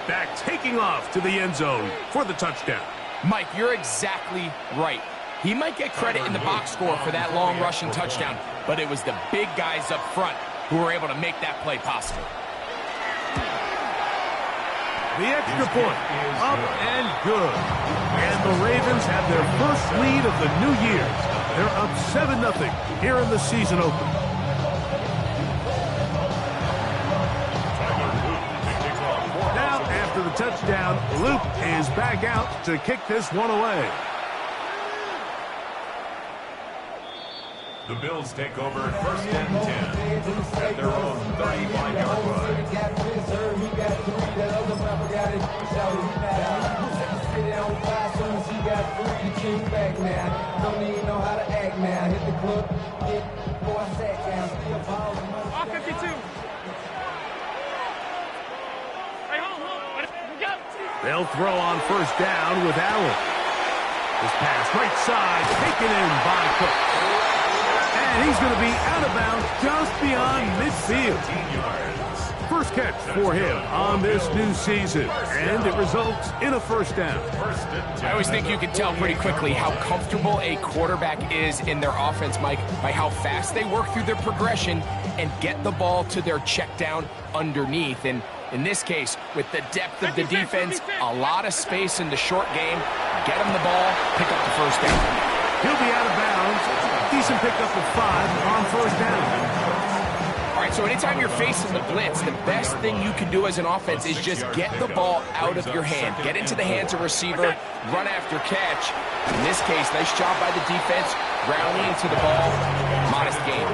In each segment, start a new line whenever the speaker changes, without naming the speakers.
back taking off to the end zone for the touchdown.
Mike, you're exactly right. He might get credit in the box score for that long rushing touchdown, but it was the big guys up front who were able to make that play possible.
The extra point, up and good. And the Ravens have their first lead of the new year. They're up 7-0 here in the season opener. Now, after the touchdown, Luke is back out to kick this one away.
The Bills take over first and 10 at their own 35-yard line.
All 52.
They'll throw on first down with Allen. This pass right side taken in by Cook. And he's going to be out of bounds just beyond midfield. First catch for him on this new season, and it results in a first down.
I always think you can tell pretty quickly how comfortable a quarterback is in their offense, Mike, by how fast they work through their progression and get the ball to their check down underneath. And in this case, with the depth of the defense, a lot of space in the short game, get him the ball, pick up the first down.
He'll be out of bounds. Decent pickup of 5 on first down.
All right, so anytime you're facing the blitz, the best thing you can do as an offense is just get the ball out of your hand. Get into the hands of receiver, run after catch. In this case, nice job by the defense, rallying to the ball, modest gain.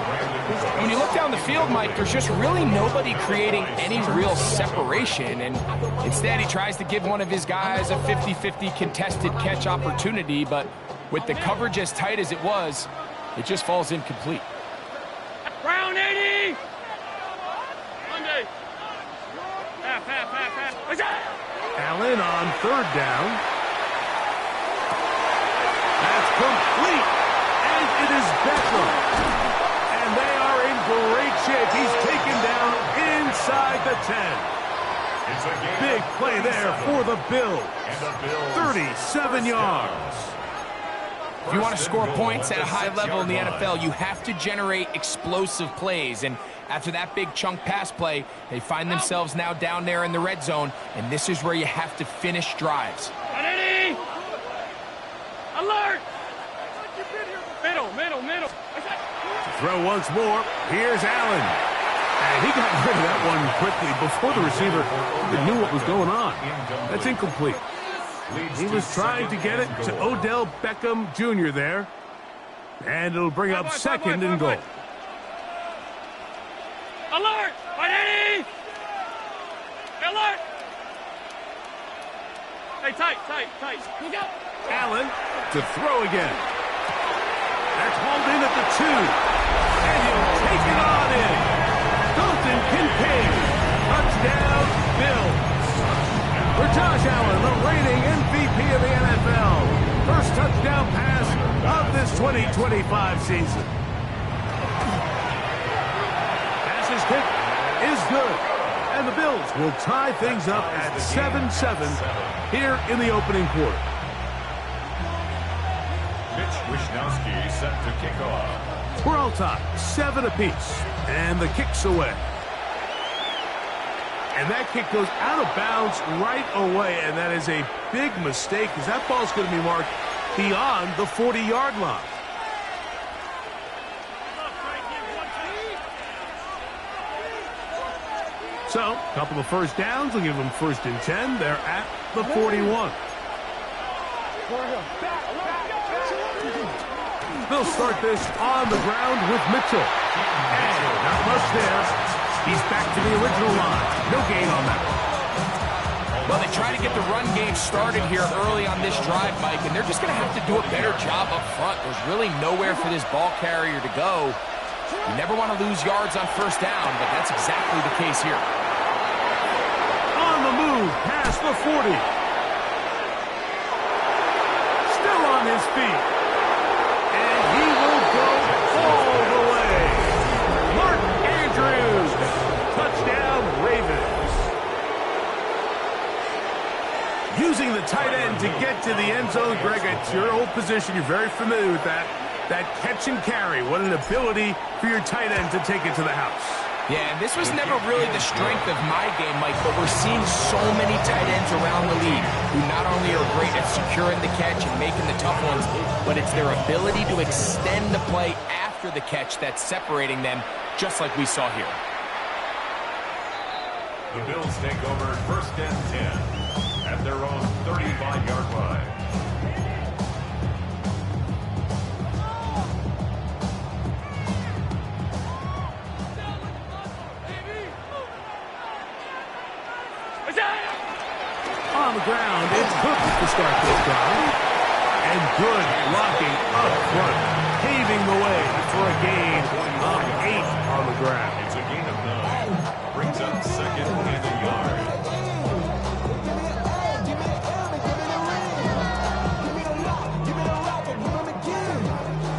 And when you look down the field, Mike, there's just really nobody creating any real separation. And instead, he tries to give one of his guys a 50-50 contested catch opportunity, but with the coverage as tight as it was, it just falls incomplete.
Brown 80! Monday. Half.
Allen on third down. That's complete. And it is Beckham. And they are in great shape. He's taken down inside the 10. Big play there for the Bills. 37 yards.
If you want to score points at a high level in the NFL, you have to generate explosive plays. And after that big chunk pass play, they find themselves now down there in the red zone, and this is where you have to finish drives.
Alert! Middle.
Throw once more. Here's Allen. And he got rid of that one quickly before the receiver even knew what was going on. That's incomplete. He was trying to get it to Odell Beckham Jr. there. And it'll bring up second and goal.
Alert! 180! Alert! Hey, tight. Look out!
Allen to throw again. That's hauled in at the 2. And he'll take it on in. Dalton Kincaid. Touchdown, Bills. For Josh Allen, the reigning MVP of the NFL. First touchdown pass of this 2025 season. Pass's kick is good. And the Bills will tie things up at 7-7 here in the opening quarter.
Mitch Wishnowsky set to kick off.
We're all tied, 7 apiece. And the kick's away. And that kick goes out of bounds right away, and that is a big mistake because that ball's going to be marked beyond the 40-yard line. So, a couple of first downs will give them first and 10. They're at the 41. They'll start this on the ground with Mitchell. And not much there. He's back to the original line. No gain on that one.
Well, they try to get the run game started here early on this drive, Mike, and they're just going to have to do a better job up front. There's really nowhere for this ball carrier to go. You never want to lose yards on first down, but that's exactly the case here.
On the move, past the 40. Still on his feet. And he will go all the way. Mark Andrews. Touchdown, Ravens. Using the tight end to get to the end zone. Greg, it's your old position. You're very familiar with that. That catch and carry. What an ability for your tight end to take it to the house.
Yeah, and this was never really the strength of my game, Mike, but we're seeing so many tight ends around the league who not only are great at securing the catch and making the tough ones, but it's their ability to extend the play after the catch that's separating them, just like we saw here.
The Bills take over 1st and 10 at their own 35-yard line.
On the ground, it's Cook to start this drive. And good blocking up front, paving the way for a gain of 8 on the ground.
It's a gain of 9. Brings up 2nd and a yard.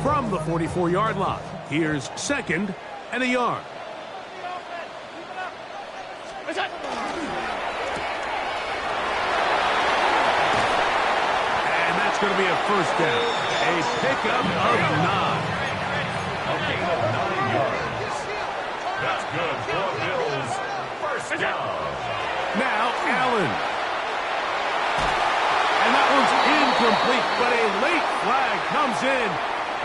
From the 44-yard line, here's 2nd and a yard. Going to be a 1st down. A pickup of 9.
A gain of 9 yards. That's good for the Bills. 1st down.
Now Allen. And that one's incomplete, but a late flag comes in.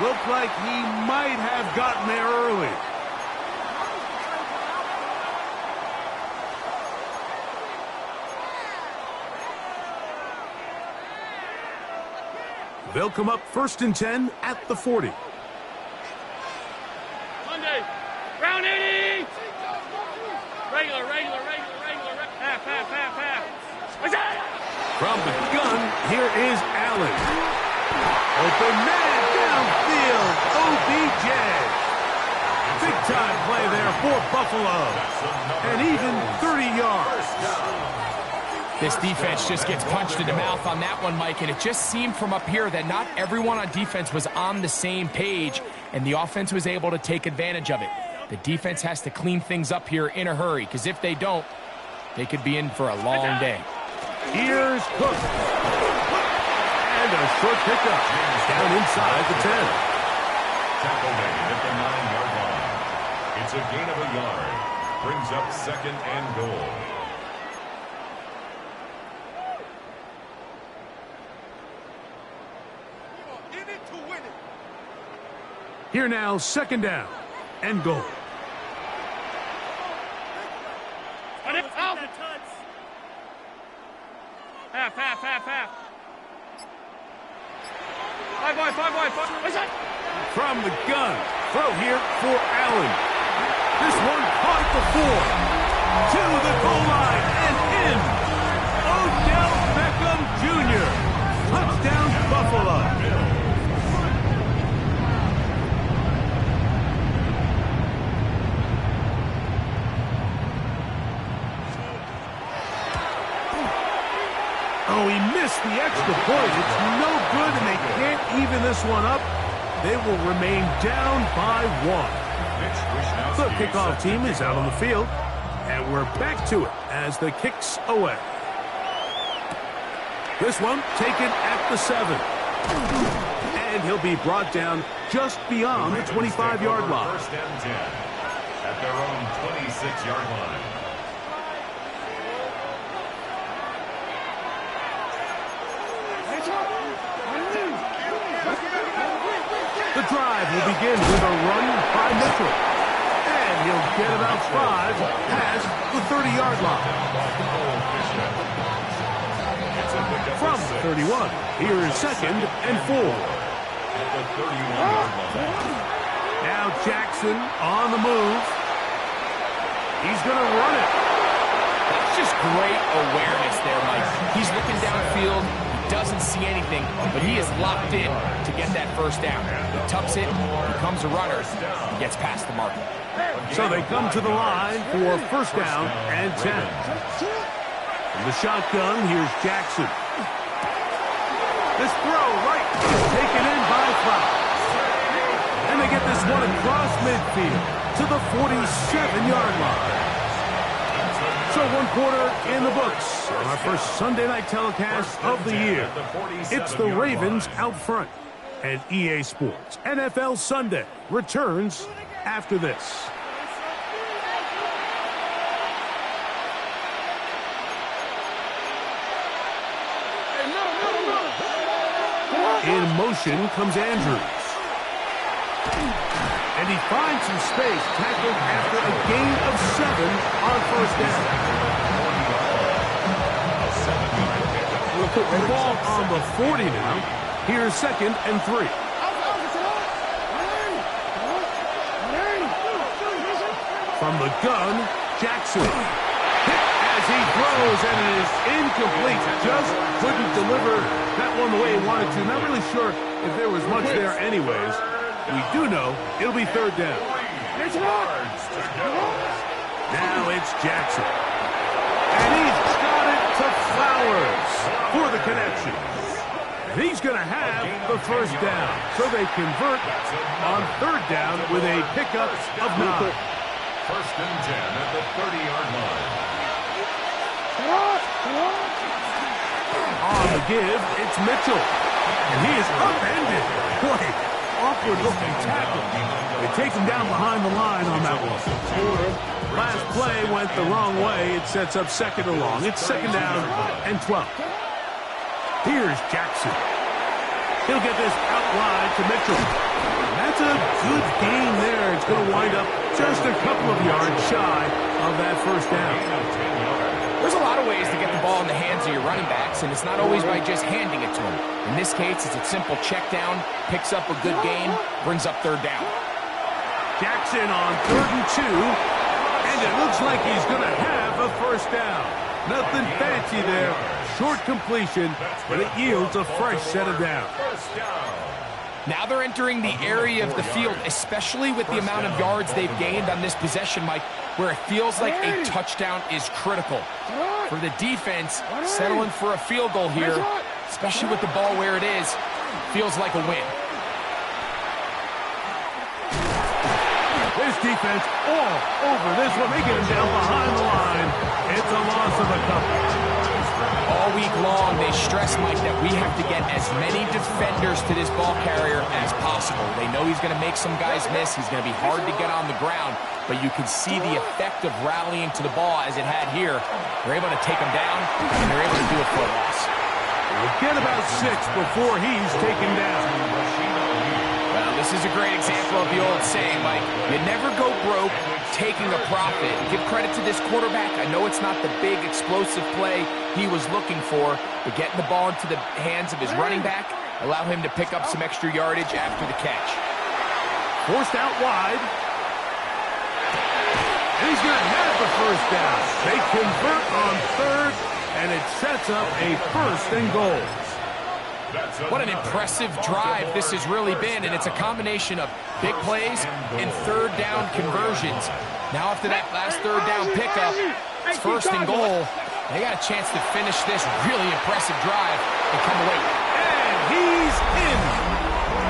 Looked like he might have gotten there early. They'll come up 1st and 10 at the 40.
Monday, round 80. Regular. Half.
From the gun, here is Allen. Open man downfield, OBJ. Big time play there for Buffalo. And even 30 yards.
This defense just gets punched in the mouth on that one, Mike, and it just seemed from up here that not everyone on defense was on the same page, and the offense was able to take advantage of it. The defense has to clean things up here in a hurry, because if they don't, they could be in for a long day.
Here's Cook. And a short pickup down inside the 10.
Tackle made at the 9-yard line. It's a gain of a yard. Brings up 2nd and goal.
Here now, 2nd down and goal.
Half. 5 wide.
From the gun, throw here for Allen. This one caught at the 4. To the goal line and in. Odell Beckham Jr. Touchdown Buffalo. Oh, he missed the extra point. It's no good, and they can't even this one up. They will remain down by 1. The kickoff team is out on the field, and we're back to it as the kick's away. This one taken at the 7. And he'll be brought down just beyond the 25-yard line.
1st and 10 at their own 26-yard line.
The drive will begin with a run by Mitchell. And he'll get about 5 past the 30-yard line. From 31, here is 2nd and 4.
At the 31-yard line.
Now Jackson on the move. He's going to run it.
That's just great awareness there, Mike. He's looking downfield. Doesn't see anything, but he is locked in to get that 1st down. He tucks it, becomes a runner, and gets past the marker.
So they come to the line for 1st down and 10. From the shotgun, here's Jackson. This throw right is taken in by Flowers. And they get this one across midfield to the 47-yard line. So one quarter in the books on our first Sunday night telecast of the year. It's the Ravens out front. And EA Sports NFL Sunday returns after this. In motion comes Andrews. And he finds some space, tackled after a gain of 7 on first down. The ball on the 40 now. Here's 2nd and 3. From the gun, Jackson. Hit as he throws, and it is incomplete. Just couldn't deliver that one the way he wanted to. Not really sure if there was much there anyways. We do know it'll be 3rd down. Now it's Jackson. And he's got it to Flowers for the connection. And he's going to have the first down. So they convert on 3rd down with a pickup of 9.
1st and 10 at the 30-yard line.
On the give, it's Mitchell. And he is upended. Boy, awkward-looking tackle. They take him down behind the line on that one. Last play went the wrong way. It sets up 2nd and long. It's 2nd down and 12. Here's Jackson. He'll get this out wide to Mitchell. That's a good gain there. It's going to wind up just a couple of yards shy of that first down.
There's a lot of ways to get the ball in the hands of your running backs, and it's not always by just handing it to them. In this case, it's a simple check down, picks up a good gain, brings up 3rd down.
Jackson on 3rd and 2, and it looks like he's going to have a first down. Nothing fancy there. Short completion, but it yields a fresh set of downs.
Now they're entering the area of the field, especially with the amount of yards they've gained on this possession, Mike, where it feels like a touchdown is critical. For the defense, settling for a field goal here, especially with the ball where it is, feels like a win.
This defense all over this one. They get him down behind the line. It's a loss of a couple.
All week long, they stress, Mike, that we have to get as many defenders to this ball carrier as possible. They know he's going to make some guys miss. He's going to be hard to get on the ground, but you can see the effect of rallying to the ball as it had here. They're able to take him down, and they're able to do it for a loss.
We'll get about 6 before he's taken down.
Well, this is a great example of the old saying, Mike, you never go broke taking a profit. Give credit to this quarterback. I know it's not the big explosive play he was looking for, but getting the ball into the hands of his running back allow him to pick up some extra yardage after the catch.
Forced out wide. And he's going to have the first down. They convert on 3rd, and it sets up a 1st and goal.
What an impressive drive this has really been, and it's a combination of big plays and 3rd down conversions. Now after that last 3rd down pickup, it's 1st and goal. They got a chance to finish this really impressive drive and come away.
And he's in.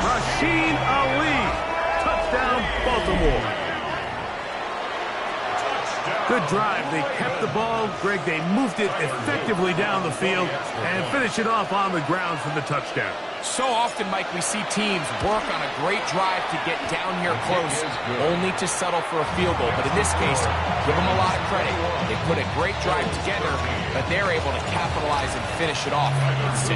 Rasheen Ali. Touchdown, Baltimore. Good drive. They kept the ball. Greg, they moved it effectively down the field and finished it off on the ground for the touchdown.
So often, Mike, we see teams work on a great drive to get down here close, only to settle for a field goal. But in this case, give them a lot of credit. They put a great drive together, but they're able to capitalize and finish it off with 6.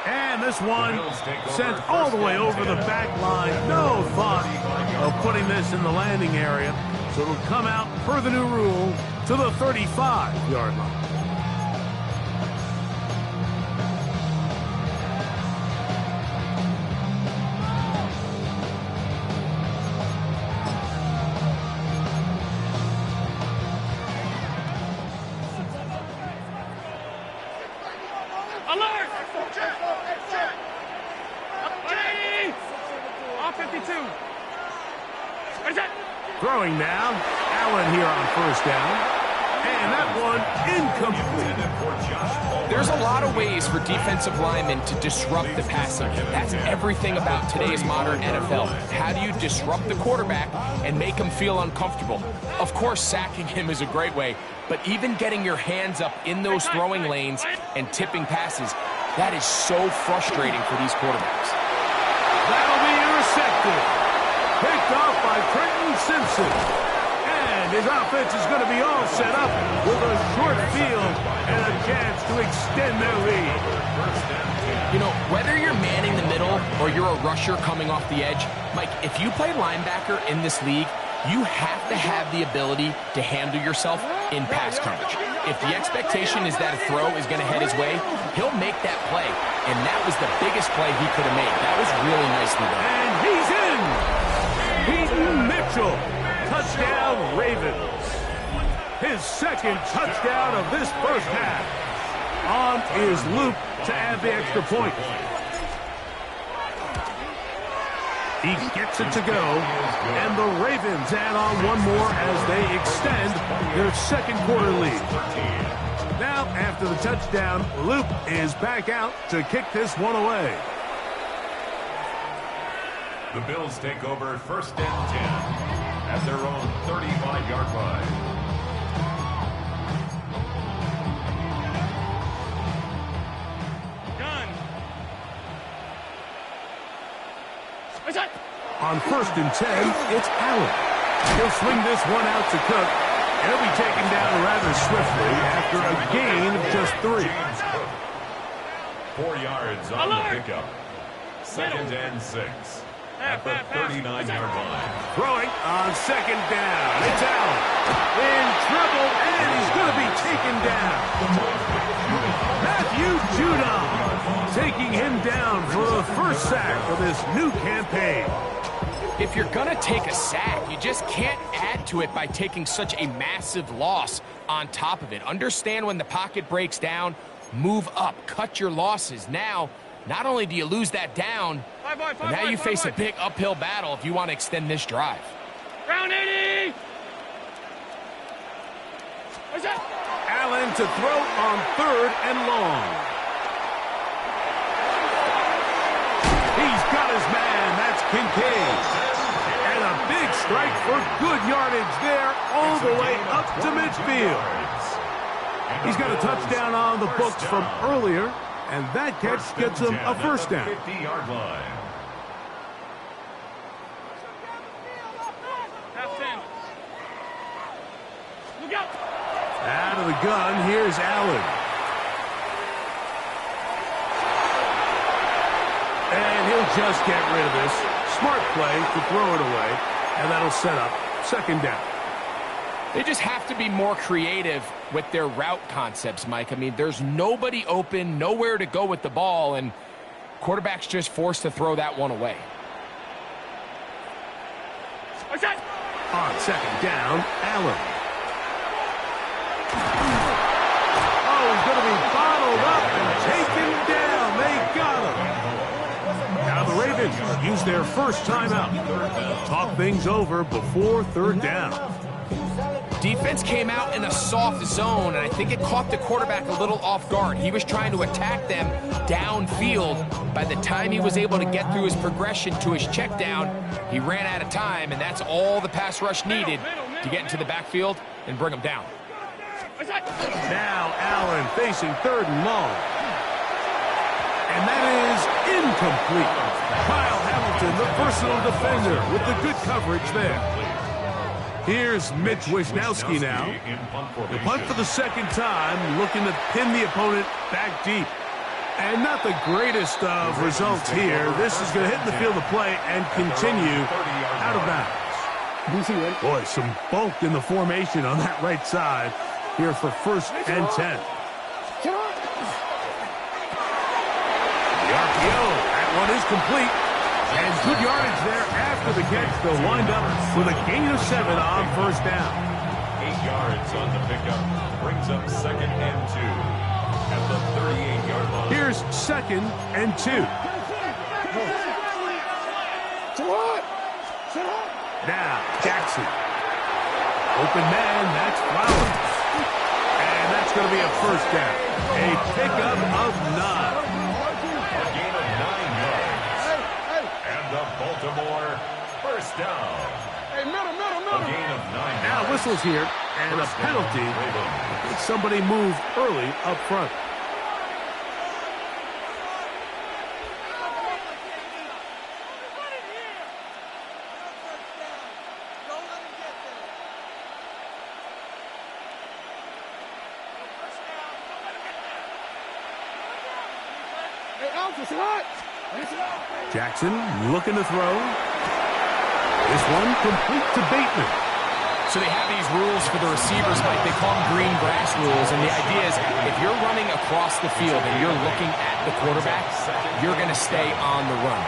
And this one sent all the way over the back line. No thought of putting this in the landing area. So it'll come out, per the new rule, to the 35-yard line.
Alert! Off 52. What is that?
Throwing now. Allen here on 1st down. And that one incomplete.
There's a lot of ways for defensive linemen to disrupt the passing game. That's everything about today's modern NFL. How do you disrupt the quarterback and make him feel uncomfortable? Of course, sacking him is a great way, but even getting your hands up in those throwing lanes and tipping passes, that is so frustrating for these quarterbacks.
That'll be intercepted. Picked off by Trenton Simpson. And his offense is going to be all set up with a short field and a chance to extend their lead.
You know, whether you're manning the middle or you're a rusher coming off the edge, Mike, if you play linebacker in this league, you have to have the ability to handle yourself in pass coverage. If the expectation is that a throw is going to head his way, he'll make that play. And that was the biggest play he could have made. That was really nicely done.
And he's in! Peyton Mitchell. Touchdown, Ravens. His second touchdown of this first half. On is Luke to add the extra point. He gets it to go, and the Ravens add on one more as they extend their second quarter lead. Now, after the touchdown, Luke is back out to kick this one away.
The Bills take over 1st and 10 at their own 35-yard line.
Gun.
On 1st and 10, it's Allen. He'll swing this one out to Cook. He'll be taken down rather swiftly after a gain of just 3.
4 yards on the pickup. 2nd and 6 at the 39-yard line.
Throwing on 2nd down. It's Allen. In trouble, and he's going to be taken down. Matthew Judon taking him down for the first sack of this new campaign.
If you're going to take a sack, you just can't add to it by taking such a massive loss on top of it. Understand when the pocket breaks down, move up, cut your losses. Now, not only do you lose that down, but now you face a big uphill battle if you want to extend this drive.
Round 80! What's that?
Allen to throw on 3rd and long. He's got his man. That's Kincaid. And a big strike for good yardage there all the way up to midfield. He's got a touchdown on the books from earlier, and that catch gets him a first down.
50-yard line.
Half 10. Look out!
Out of the gun, here's Allen. And he'll just get rid of this. Smart play to throw it away, and that'll set up 2nd down.
They just have to be more creative with their route concepts, Mike. I mean, there's nobody open, nowhere to go with the ball, and quarterback's just forced to throw that one away.
What's that?
On 2nd down, Allen. Oh, he's going to be bottled up and taken down. They got him. Now the Ravens use their first timeout. Talk things over before 3rd down.
Defense came out in a soft zone, and I think it caught the quarterback a little off guard. He was trying to attack them downfield. By the time he was able to get through his progression to his check down, he ran out of time, and that's all the pass rush needed to get into the backfield and bring him down.
Now Allen facing 3rd and long. And that is incomplete. Kyle Hamilton, the personal defender, with the good coverage there. Here's Mitch Wisnowski now. The punt for the 2nd time, looking to pin the opponent back deep. And not the greatest of results here. This is going to hit the field of play and continue out of bounds. Boy, some bulk in the formation on that right side here for 1st and 10. The RPO, that one is complete. And good yardage there after the catch. They'll wind up with a gain of 7 on 1st down.
8 yards on the pickup. Brings up 2nd and 2 at the 38-yard line.
Here's 2nd and 2. Now, Jackson. Open man, that's Flowers. And that's going to be a first down. A pickup of 9.
A gain of 9 yards. And the Baltimore first down. A gain of 9 yards.
Now whistles here, and a penalty. Somebody moved early up front. Jackson looking to throw. This one complete to Bateman.
So they have these rules for the receivers, Mike. They call them green grass rules, and the idea is if you're running across the field and you're looking at the quarterback, you're going to stay on the run.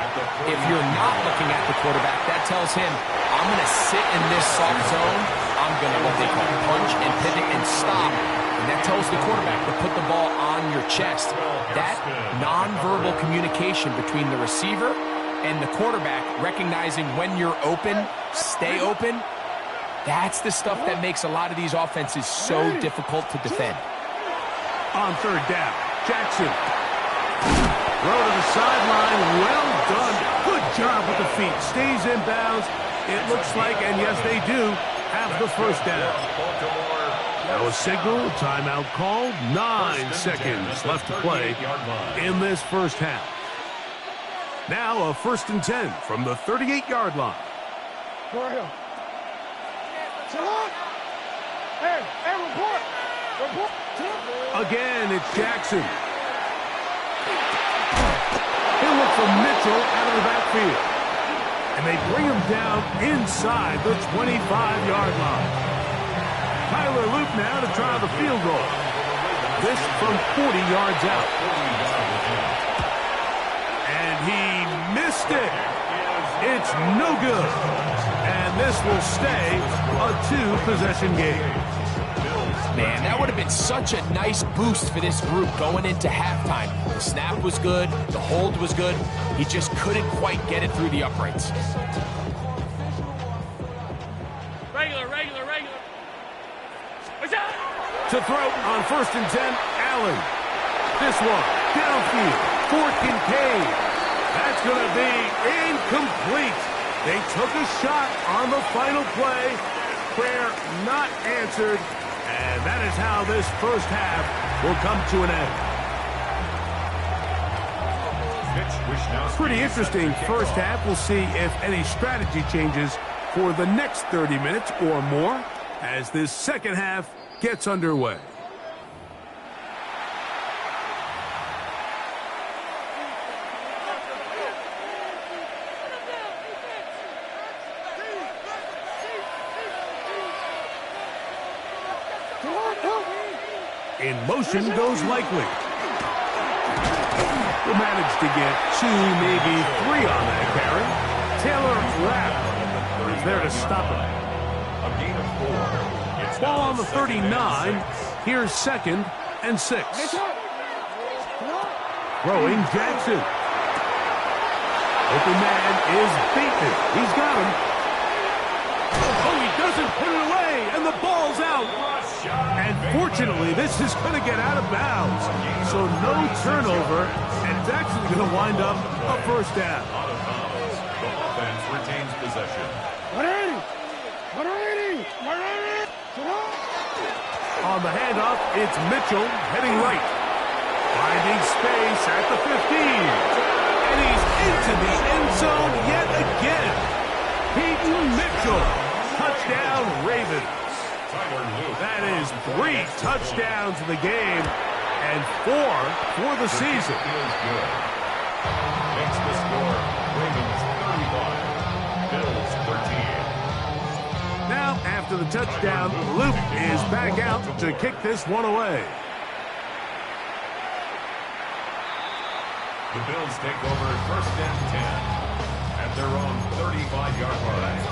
If you're not looking at the quarterback, that tells him, I'm going to sit in this soft zone. I'm going to what they call punch and pivot and stop. And that tells the quarterback to put the ball on your chest. That nonverbal communication between the receiver and the quarterback, recognizing when you're open, stay open, that's the stuff that makes a lot of these offenses so difficult to defend.
On third down, Jackson. Throw to the sideline. Well done. Good job with the feet. Stays in bounds. It looks like, and yes, they do, have the first down. Now a signal, timeout called. 9 seconds left to play in this first half. Now a 1st and 10 from the 38-yard line. Again, it's Jackson. He'll look for Mitchell out of the backfield. And they bring him down inside the 25-yard line. Tyler Luke now to try the field goal. This from 40 yards out. And he missed it. It's no good. And this will stay a 2-possession game.
Man, that would have been such a nice boost for this group going into halftime. The snap was good. The hold was good. He just couldn't quite get it through the uprights.
Regular.
To throw on 1st and 10, Allen. This one, downfield, for Kincaid. That's going to be incomplete. They took a shot on the final play. Prayer not answered. And that is how this first half will come to an end. Pretty interesting first half. We'll see if any strategy changes for the next 30 minutes or more as this second half gets underway. In motion goes Likely. Will manage to get 2, maybe 3 on that carry. Taylor Rapp is there to stop him.
A gain of 4.
Ball on the 39. Here's 2nd and 6. Throwing Jackson. Open man is Bateman. He's got him. Oh, he doesn't put it away, and the ball's out. And fortunately, this is going to get out of bounds. So no turnover, and it's actually going to wind up a first down.
Out of bounds. The offense retains possession.
On the handoff, it's Mitchell heading right. Finding space at the 15. And he's into the end zone yet again. Peyton Mitchell. Touchdown, Ravens. That is 3 touchdowns in the game and 4 for the season.
Makes the score Ravens 35, Bills 13.
Now, after the touchdown, Luke is back out to kick this one away.
The Bills take over 1st and 10 at their own 35-yard line.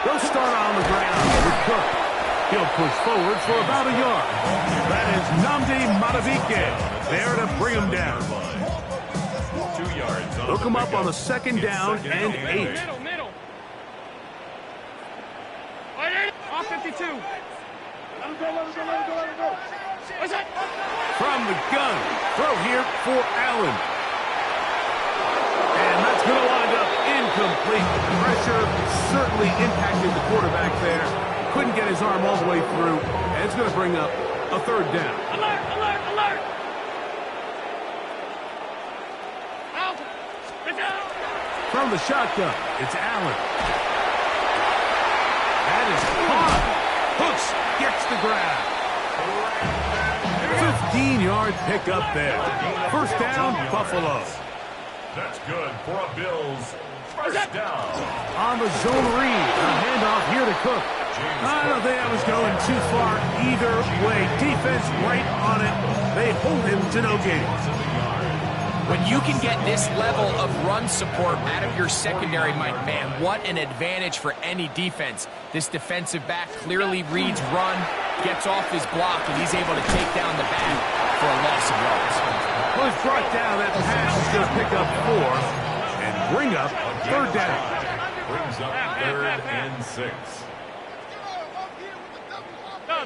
They'll start on the ground with Cook. He'll push forward for about a yard. That is Nnamdi Madubuike there to bring him down.
2 yards.
Hook him up on the second down and 8.
Middle, middle. Off 52. Let him go. What's that?
From the gun. Throw here for Allen. And that's going to wind up incomplete. Pressure certainly impacted the quarterback there. Couldn't get his arm all the way through. And it's going to bring up a third down.
Alert, alert, alert. Out. Get down.
From the shotgun, it's Allen. That is caught. Hooks gets the grab. 15-yard pickup there. First down, Buffalo.
That's good for a Bills first down.
On the zone read, a handoff here to Cook. I don't think I was going too far either way. Defense right on it. They hold him to no gain.
When you can get this level of run support out of your secondary, Mike, man, what an advantage for any defense. This defensive back clearly reads run, gets off his block, and he's able to take down the back for a loss of yards.
Well, it's brought down. That pass is going to pick up 4 and bring up third down.
Brings up 3rd and 6.
Stop.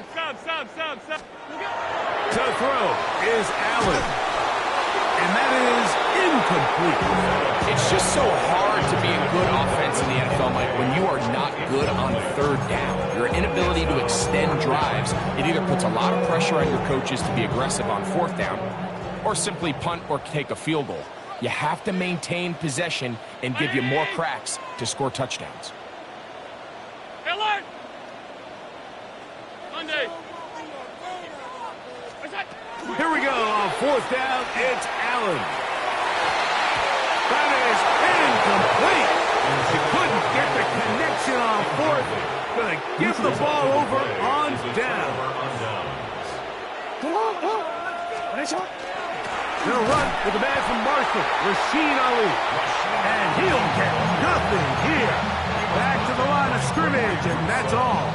To throw is Allen. And that is incomplete.
It's just so hard to be a good offense in the NFL, Mike, when you are not good on third down. Your inability to extend drives, it either puts a lot of pressure on your coaches to be aggressive on fourth down or simply punt or take a field goal. You have to maintain possession and give you more cracks to score touchdowns.
Alert. Monday. What's that?
Here we go on fourth down. It's Allen. That is incomplete. He couldn't get the connection on fourth. Going to give the ball over on down. Going to run with the man from Marshall, Rashid Ali. And he'll get nothing here. Back to the line of scrimmage, and that's all.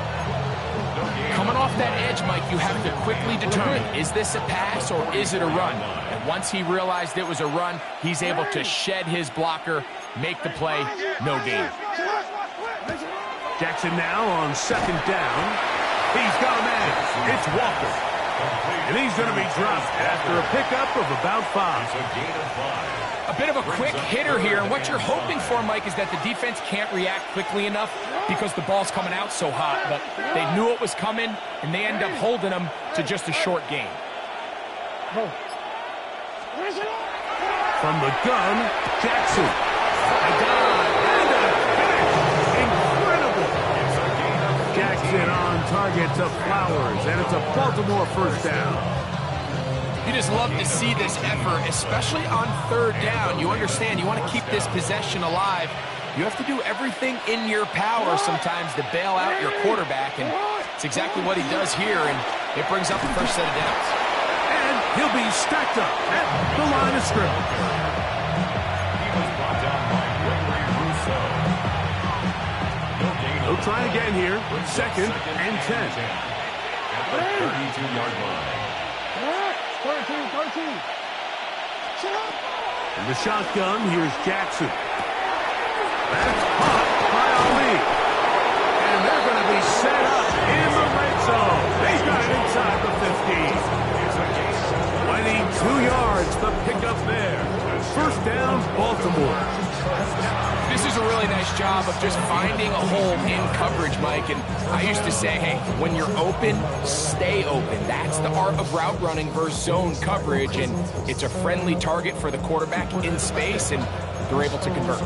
Coming off that edge, Mike, you have to quickly determine, is this a pass or is it a run? And once he realized it was a run, he's able to shed his blocker, make the play, no gain.
Jackson now on second down. He's got a man. It's Walker. And he's going to be dropped after a pickup of about 5.
A gain of 5.
A bit of a quick hitter here, and what you're hoping for, Mike, is that the defense can't react quickly enough because the ball's coming out so hot, but they knew it was coming, and they end up holding them to just a short gain.
From the gun, Jackson. A dive and a catch. Incredible. Jackson on target to Flowers, and it's a Baltimore first down.
You just love to see this effort, especially on third down. You understand, you want to keep this possession alive. You have to do everything in your power sometimes to bail out your quarterback, and it's exactly what he does here, and it brings up the first set of downs.
And he'll be stacked up at the line of scrimmage.
He was brought down by Gregory Rousseau. No gain.
He'll try again here. Second and 10.
At the 32-yard line.
13.
In the shotgun, here's Jackson. That's caught by Ali. And they're going to be set up in the red zone. They've got it inside the 50. 22 yards, the pickup there. First down, Baltimore.
This is a really nice job of just finding a hole in coverage, Mike. And I used to say, hey, when you're open, stay open. That's the art of route running versus zone coverage. And it's a friendly target for the quarterback in space, and they're able to convert.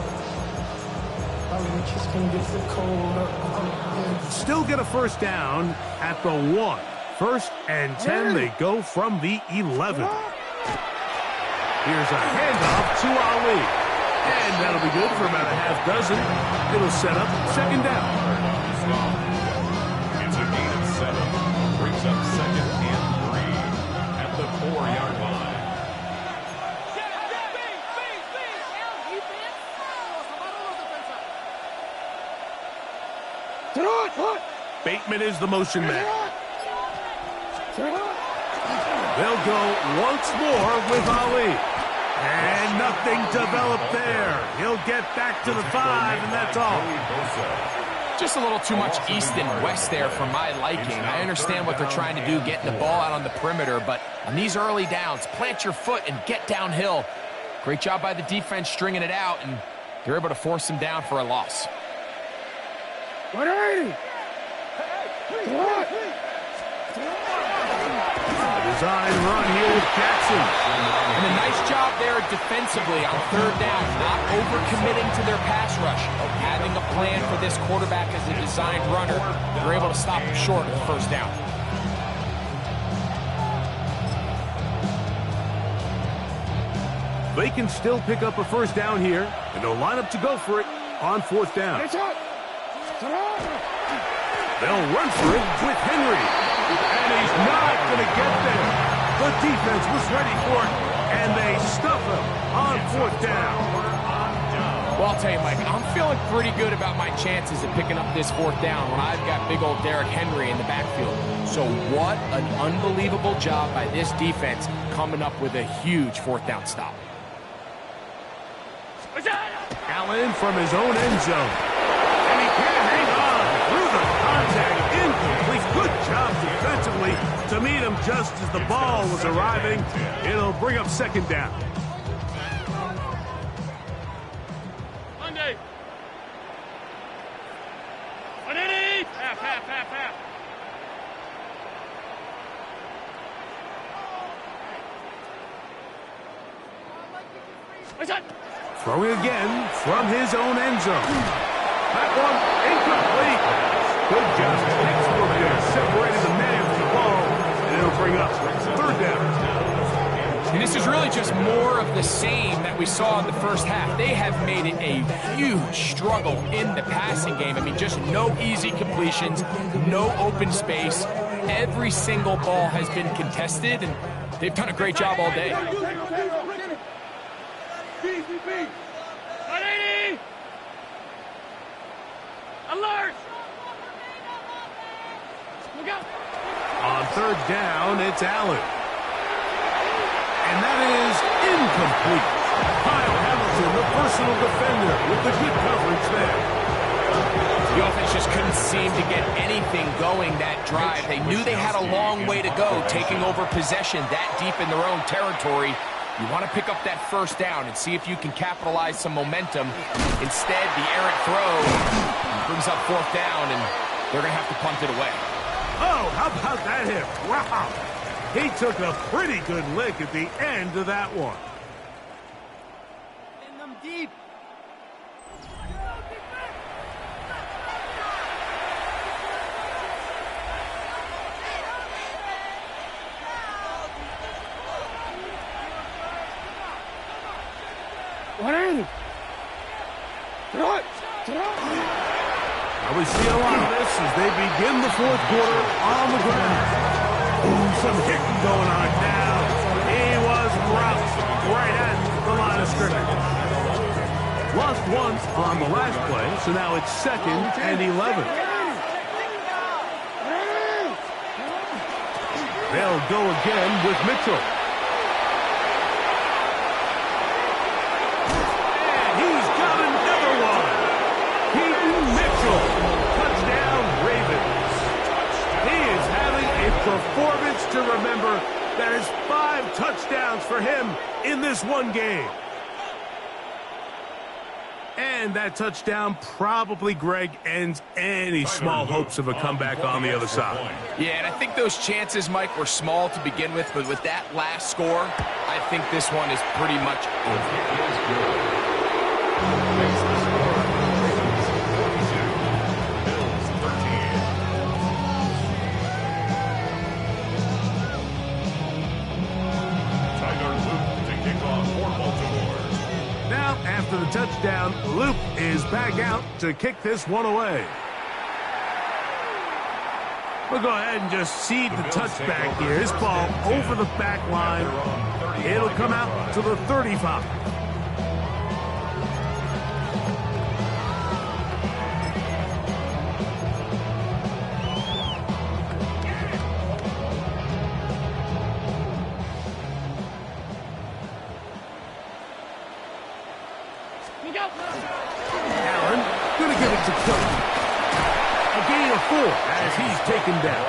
Still get a first down at the 1. First and 10, they go from the 11. Here's a handoff to Ali. And that'll be good for about a half dozen. It'll set up second down.
It's a gain of 7. Brings up 2nd and 3 at the 4-yard line.
Bateman is the motion man. They'll go once more with Ali. And nothing developed there. He'll get back to the 5, and that's all.
Just a little too much east and west there for my liking. I understand what they're trying to do, getting the ball out on the perimeter, but on these early downs, plant your foot and get downhill. Great job by the defense stringing it out, and they're able to force him down for a loss.
180.
Design run here with Jackson.
And a nice job there defensively on third down, not overcommitting to their pass rush. Having a plan for this quarterback as a designed runner, they're able to stop him short of the first down.
They can still pick up a first down here, and they'll line up to go for it on 4th down. They'll run for it with Henry, and he's not going to get there. The defense was ready for it, and they stuff him on 4th down.
Well, I'll tell you, Mike, I'm feeling pretty good about my chances of picking up this 4th down when I've got big old Derrick Henry in the backfield. So what an unbelievable job by this defense coming up with a huge 4th down stop.
Allen from his own end zone. And he can't hang on through the contact. Incomplete. Good job defensively to meet him just as the ball was arriving. It'll bring up 2nd down.
Monday. 180. Half. What's that?
Throwing again from his own end zone. That one incomplete. Good job. Textbook there. Separated the man from the ball. And it'll bring up 3rd down.
And this is really just more of the same that we saw in the first half. They have made it a huge struggle in the passing game. I mean, just no easy completions, no open space. Every single ball has been contested, and they've done a great job all day.
180. Alert. Look out.
On 3rd down, it's Allen. And that is incomplete. Kyle Hamilton, the personal defender, with the good coverage there.
The offense just couldn't seem to get anything going that drive. They knew they had a long way to go, taking over possession that deep in their own territory. You want to pick up that 1st down and see if you can capitalize some momentum. Instead, the errant throw brings up 4th down, and they're going to have to punt it away.
Oh, how about that hit? Wow. He took a pretty good lick at the end of that one.
In them deep.
Now we see a lot of this as they begin the 4th quarter on the ground. Ooh, some kicking going on now. He was roused right at the line of scrimmage. Lost one on the last play, so now it's 2nd and 11. They'll go again with Mitchell. And he's got another one. Peyton Mitchell. Touchdown, Ravens. He is having a performance to remember. That is 5 touchdowns for him in this one game. And that touchdown probably, Greg, ends any small hopes of a comeback on the other side.
Yeah, and I think those chances, Mike, were small to begin with, but with that last score, I think this one is pretty much over.
Now, after the touchdown, Luke is back out to kick this one away. We'll go ahead and just seed the touchback here. His ball over the back line. It'll come out to the 35. he's taken down.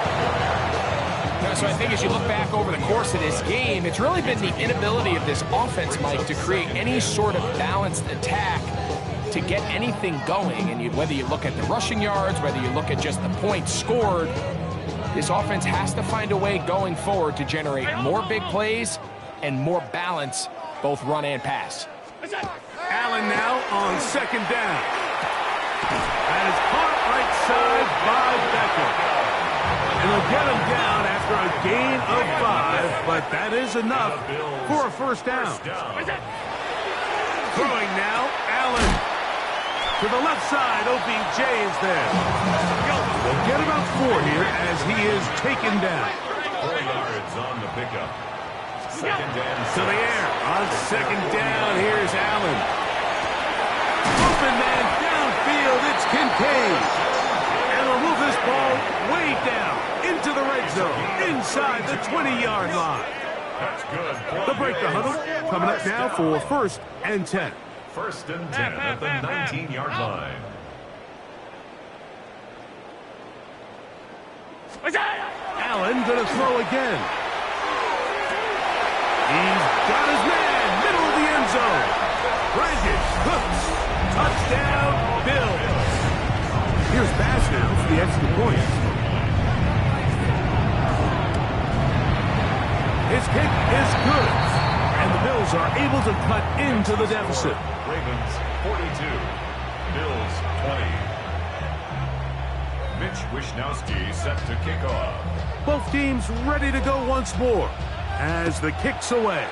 So I think as you look back over the course of this game, it's really been the inability of this offense, Mike, to create any sort of balanced attack to get anything going. And whether you look at the rushing yards, whether you look at just the points scored, this offense has to find a way going forward to generate more big plays and more balance, both run and pass.
Allen now on second down. That is caught right side by Beckham. And they'll get him down after a gain of 5, but that is enough for a first down. Throwing now, Allen. To the left side, OBJ is there. They'll get about 4 here as he is taken down.
4 yards on the pickup. Second down.
To the air. On second down, here's Allen. Open man downfield, it's Kincaid. And they'll move this ball way down into the red zone, inside the 20-yard line.
That's good.
They'll break the huddle. Coming up now for first and 10.
First and 10 at the 19-yard line.
Allen going to throw again. He's got his man, middle of the end zone. Brandon hooks. Touchdown, Bills. Here's Bass now for the extra point. His kick is good. And the Bills are able to cut into the deficit.
Ravens 42, Bills 20. Mitch Wishnowsky set to kick off.
Both teams ready to go once more as the kick's away.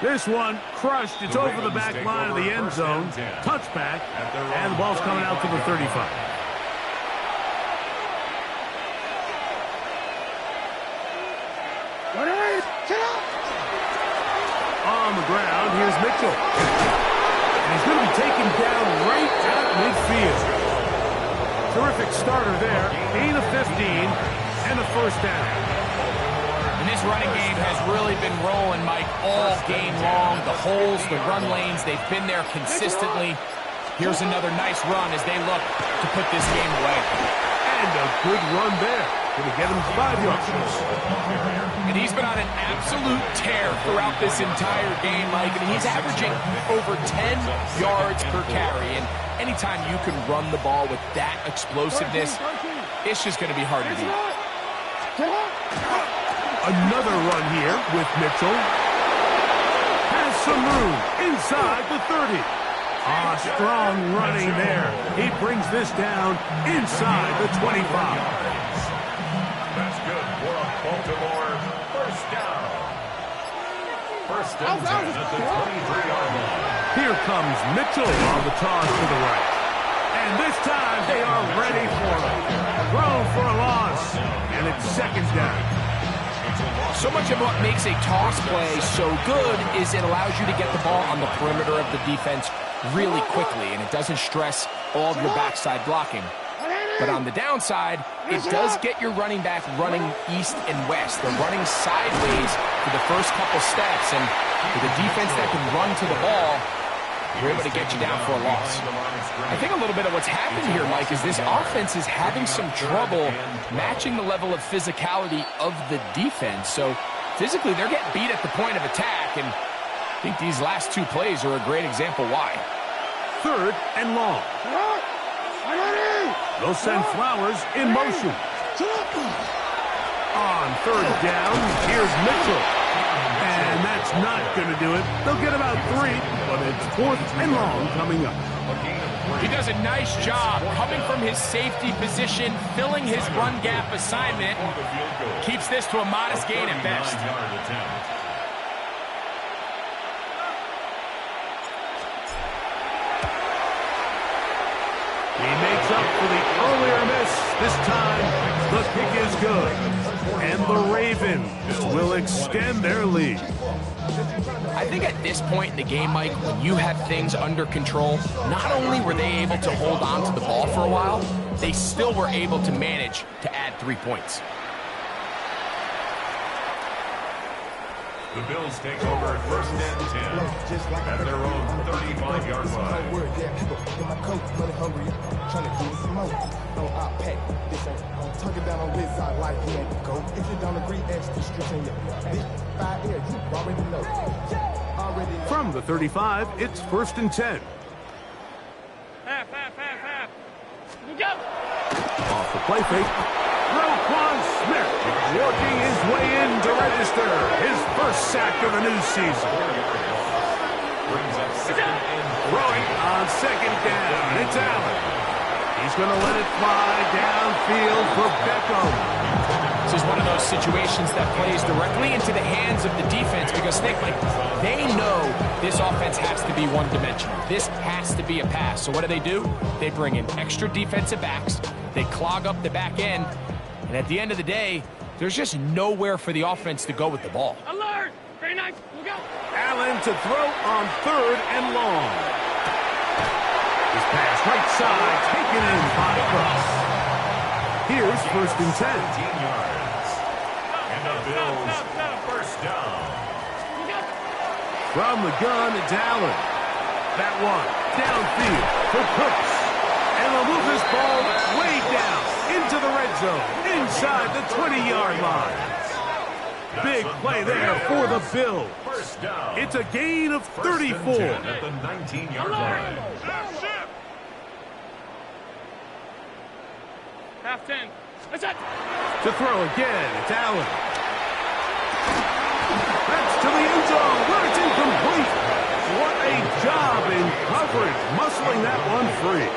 This one crushed. It's over the back line of the end zone. Touchback, and the ball's coming out to the 35. On the ground, here's Mitchell. And he's going to be taken down right at midfield. Terrific starter there. Gain of 15 and a first down.
And this running game has really been rolling, Mike, all game long. The holes, the run lanes, they've been there consistently. Here's another nice run as they look to put this game away.
And a good run there. Going to get him 5 yards.
And he's been on an absolute tear throughout this entire game, Mike. I mean, he's averaging over 10 yards per carry. And anytime you can run the ball with that explosiveness, it's just going to be hard to beat.
Another run here with Mitchell. Has some room inside the 30. Strong running there. He brings this down inside the 25.
That's good for a Baltimore first down. First and 10 at the 23-yard line.
Here comes Mitchell on the toss to the right. And this time they are ready for him. Thrown for a loss. And it's second down.
So much of what makes a toss play so good is it allows you to get the ball on the perimeter of the defense really quickly, and it doesn't stress all of your backside blocking. But on the downside, it does get your running back running east and west. They're running sideways for the first couple steps, and with a defense that can run to the ball, you're able to get you down for a loss. I think a little bit of what's happened here, Mike, is this offense is having some trouble matching the level of physicality of the defense. So physically, they're getting beat at the point of attack, and I think these last 2 plays are a great example why.
Third and long. They'll send Flowers in motion. On third down, here's Mitchell. And that's not going to do it. They'll get about 3, but it's fourth and long coming up.
He does a nice job coming from his safety position, filling his run gap assignment, keeps this to a modest gain at best.
He makes up for the earlier miss. This time, the kick is good. And the Ravens will extend their lead.
I think at this point in the game, Mike, when you have things under control, not only were they able to hold on to the ball for a while, they still were able to manage to add 3 points.
The Bills take over at first and 10 at their own 35-yard line.
Tuck it down on his side like he ain't go. If you don't agree, ask the streets in your bitch. 5 years, you already know.
From the 35, it's first and 10.
Half. We go.
Off the play fake. Roquan Smith working his way in to register his first sack of the new season.
Brings up second and
Throwing on second down. It's Allen. He's going to let it fly downfield for Beckham.
This is one of those situations that plays directly into the hands of the defense because think, Mike, they know this offense has to be one-dimensional. This has to be a pass. So what do? They bring in extra defensive backs. They clog up the back end. And at the end of the day, there's just nowhere for the offense to go with the ball.
Alert. Very nice. We go.
Allen to throw on third and long. His pass right side taken in by Brooks. Here's first and 10.
17 yards. And the Bills first down.
We go.
From the gun, it's Allen. That one downfield for Cooks. And they'll move this ball way down into the red zone, inside the 20-yard line. Big play there for the Bills.
First down.
It's a gain of
First and
34.
10 at the 19-yard line.
Half 10. That's it.
To throw again, it's Allen. That's to the end zone, where it's incomplete. What a job in coverage, muscling that one free.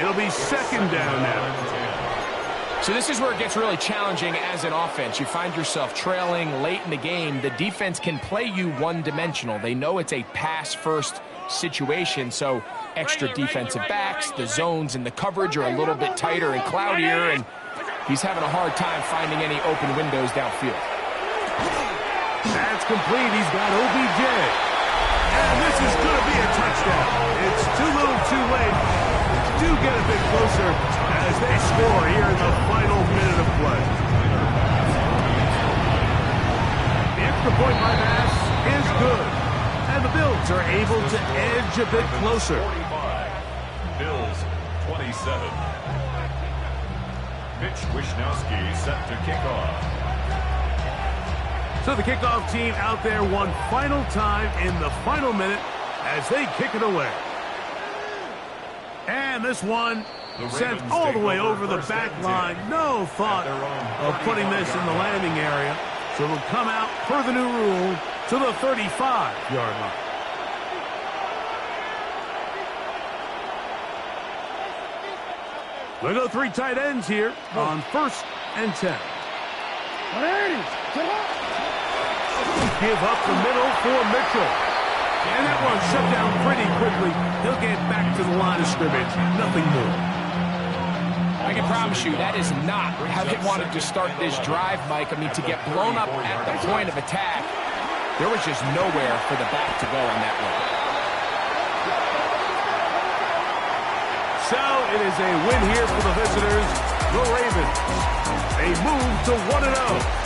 It'll be second down now.
So this is where it gets really challenging as an offense. You find yourself trailing late in the game. The defense can play you one-dimensional. They know it's a pass-first situation, so extra defensive backs, the zones and the coverage are a little bit tighter and cloudier, and he's having a hard time finding any open windows downfield.
That's complete. He's got OBJ. And this is going to be a touchdown. It's too little too late. Do get a bit closer as they score here in the final minute of play. The extra point by Bass is good. And the Bills are able to edge a bit closer.
45. Bills 27. Mitch Wishnowsky set to kick off.
So the kickoff team out there one final time in the final minute as they kick it away. And this one sent all the way over the back line. No thought of putting this in the landing area. So it'll come out per the new rule to the 35-yard line. We'll go three tight ends here on first and 10. Give up the middle for Mitchell. And that one shut down pretty quickly. He'll get back to the line of scrimmage. Nothing more.
I can promise you that is not how they wanted to start this drive, Mike. I mean, to get blown up at the point of attack, there was just nowhere for the back to go on that one.
So it is a win here for the visitors, the Ravens. They move to 1-0.